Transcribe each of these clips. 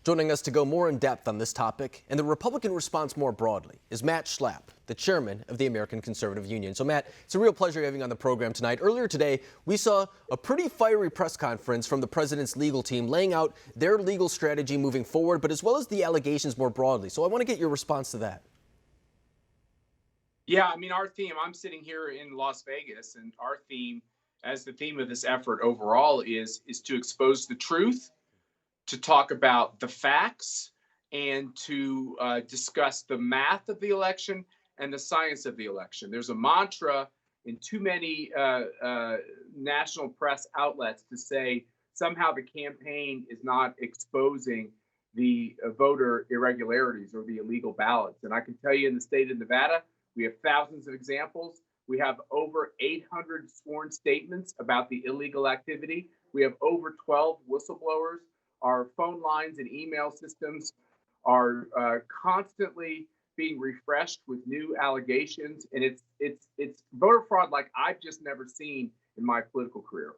Joining us to go more in depth on this topic and the Republican response more broadly is Matt Schlapp, the chairman of the American Conservative Union. So, Matt, it's a real pleasure having you on the program tonight. Earlier today, we saw a pretty fiery press conference from the president's legal team laying out their legal strategy moving forward, but as well as the allegations more broadly. So I want to get your response to that. Yeah, I mean, our theme, I'm sitting here in Las Vegas, and our theme, as the theme of this effort overall, is to expose the truth, to talk about the facts, and to discuss the math of the election and the science of the election. There's a mantra in too many national press outlets to say somehow the campaign is not exposing the voter irregularities or the illegal ballots. And I can tell you in the state of Nevada, we have thousands of examples. We have over 800 sworn statements about the illegal activity. We have over 12 whistleblowers. Our phone lines and email systems are constantly being refreshed with new allegations, and it's voter fraud like I've just never seen in my political career.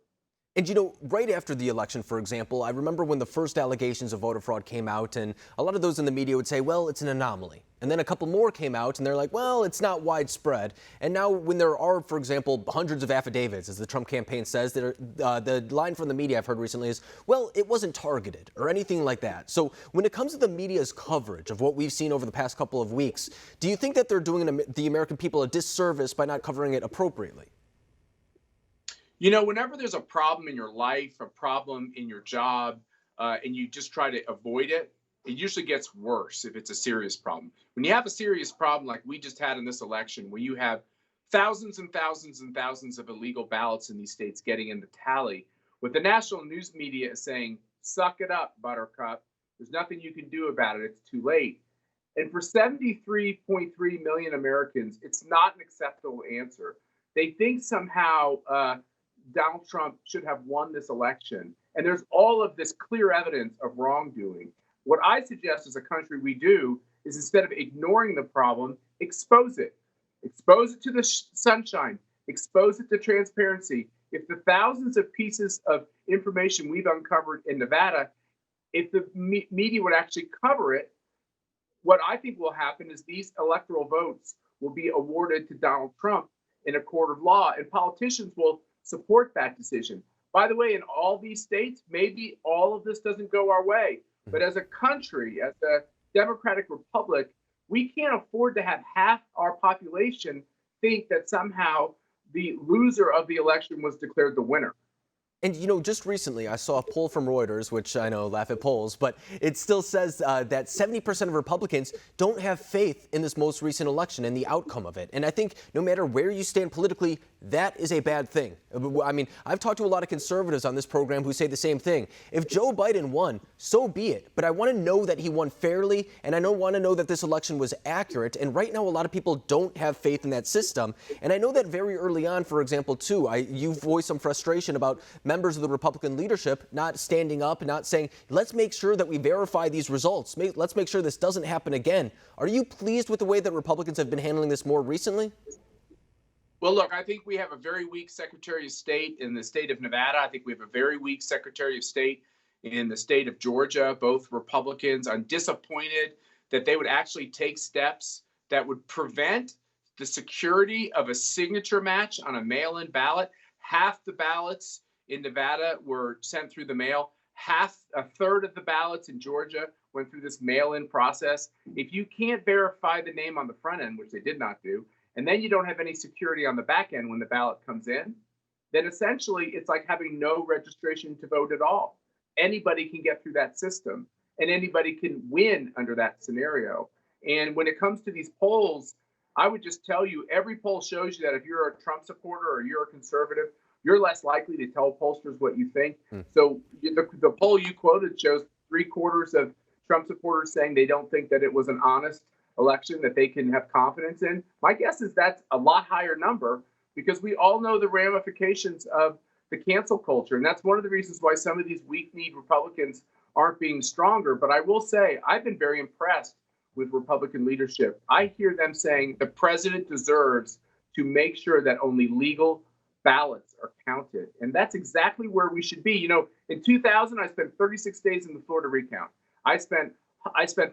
And, you know, right after the election, for example, I remember when the first allegations of voter fraud came out, and a lot of those in the media would say, well, it's an anomaly. And then a couple more came out, and they're like, well, it's not widespread. And now when there are, for example, hundreds of affidavits, as the Trump campaign says, that are, the line from the media I've heard recently is, well, it wasn't targeted or anything like that. So when it comes to the media's coverage of what we've seen over the past couple of weeks, do you think that they're doing the American people a disservice by not covering it appropriately? You know, whenever there's a problem in your life, a problem in your job, and you just try to avoid it, it usually gets worse if it's a serious problem. When you have a serious problem like we just had in this election, where you have thousands and thousands and thousands of illegal ballots in these states getting in the tally, what the national news media is saying, suck it up, Buttercup. There's nothing you can do about it. It's too late. And for 73.3 million Americans, it's not an acceptable answer. They think somehow Donald Trump should have won this election. And there's all of this clear evidence of wrongdoing. What I suggest as a country we do is, instead of ignoring the problem, expose it. Expose it to the sunshine. Expose it to transparency. If the thousands of pieces of information we've uncovered in Nevada, if the media would actually cover it, what I think will happen is these electoral votes will be awarded to Donald Trump in a court of law, and politicians will support that decision. By the way, in all these states, maybe all of this doesn't go our way. But as a country, as a democratic republic, we can't afford to have half our population think that somehow the loser of the election was declared the winner. And, you know, just recently I saw a poll from Reuters, which I know laugh at polls, but it still says that 70% of Republicans don't have faith in this most recent election and the outcome of it. And I think no matter where you stand politically, that is a bad thing. I mean, I've talked to a lot of conservatives on this program who say the same thing. If Joe Biden won, so be it. But I want to know that he won fairly, and I want to know that this election was accurate. And right now, a lot of people don't have faith in that system. And I know that very early on, for example, too, you voiced some frustration about members of the Republican leadership not standing up and not saying, let's make sure that we verify these results. Let's make sure this doesn't happen again. Are you pleased with the way that Republicans have been handling this more recently? Well, look, I think we have a very weak Secretary of State in the state of Nevada. I think we have a very weak Secretary of State in the state of Georgia, both Republicans. I'm disappointed that they would actually take steps that would prevent the security of a signature match on a mail-in ballot. Half the ballots in Nevada were sent through the mail. A third of the ballots in Georgia went through this mail-in process. If you can't verify the name on the front end, which they did not do, and then you don't have any security on the back end when the ballot comes in, then essentially it's like having no registration to vote at all. Anybody can get through that system, and anybody can win under that scenario. And when it comes to these polls, I would just tell you, every poll shows you that if you're a Trump supporter or you're a conservative, you're less likely to tell pollsters what you think. So the poll you quoted shows 3/4 of Trump supporters saying they don't think that it was an honest election that they can have confidence in. My guess is that's a lot higher number, because we all know the ramifications of the cancel culture. And that's one of the reasons why some of these weak-kneed Republicans aren't being stronger. But I will say, I've been very impressed with Republican leadership. I hear them saying the president deserves to make sure that only legal ballots are counted. And that's exactly where we should be. You know, in 2000, I spent 36 days in the Florida recount. I spent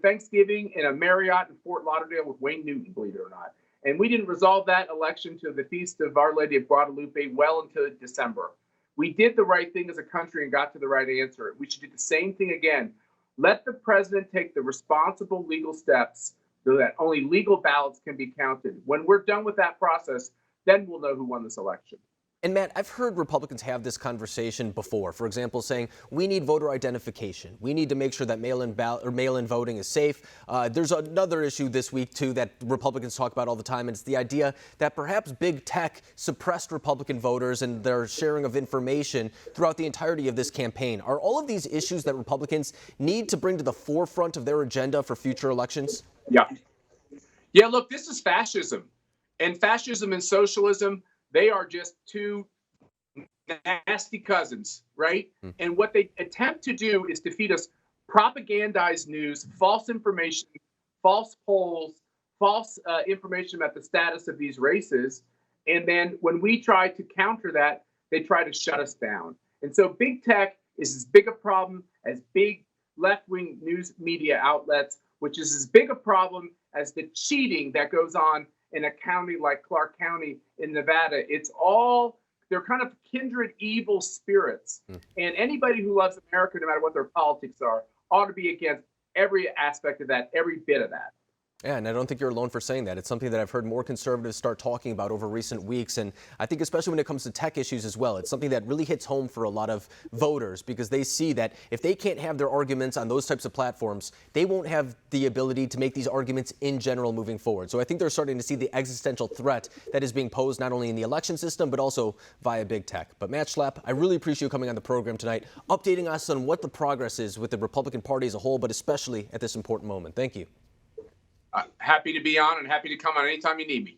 Thanksgiving in a Marriott in Fort Lauderdale with Wayne Newton, believe it or not. And we didn't resolve that election to the feast of Our Lady of Guadalupe well into December. We did the right thing as a country and got to the right answer. We should do the same thing again. Let the president take the responsible legal steps so that only legal ballots can be counted. When we're done with that process, then we'll know who won this election. And Matt, I've heard Republicans have this conversation before. For example, saying we need voter identification. We need to make sure that mail-in voting is safe. There's another issue this week, too, that Republicans talk about all the time, and it's the idea that perhaps big tech suppressed Republican voters and their sharing of information throughout the entirety of this campaign. Are all of these issues that Republicans need to bring to the forefront of their agenda for future elections? Yeah. Yeah, look, this is fascism. And fascism and socialism, they are just two nasty cousins, right? And what they attempt to do is to feed us propagandized news, false information, false polls, false information about the status of these races. And then when we try to counter that, they try to shut us down. And so big tech is as big a problem as big left-wing news media outlets, which is as big a problem as the cheating that goes on in a county like Clark County in Nevada. They're kind of kindred evil spirits. And anybody who loves America, no matter what their politics are, ought to be against every aspect of that, every bit of that. Yeah, and I don't think you're alone for saying that. It's something that I've heard more conservatives start talking about over recent weeks, and I think especially when it comes to tech issues as well, it's something that really hits home for a lot of voters because they see that if they can't have their arguments on those types of platforms, they won't have the ability to make these arguments in general moving forward. So I think they're starting to see the existential threat that is being posed not only in the election system, but also via big tech. But Matt Schlapp, I really appreciate you coming on the program tonight, updating us on what the progress is with the Republican Party as a whole, but especially at this important moment. Thank you. Happy to be on and happy to come on anytime you need me.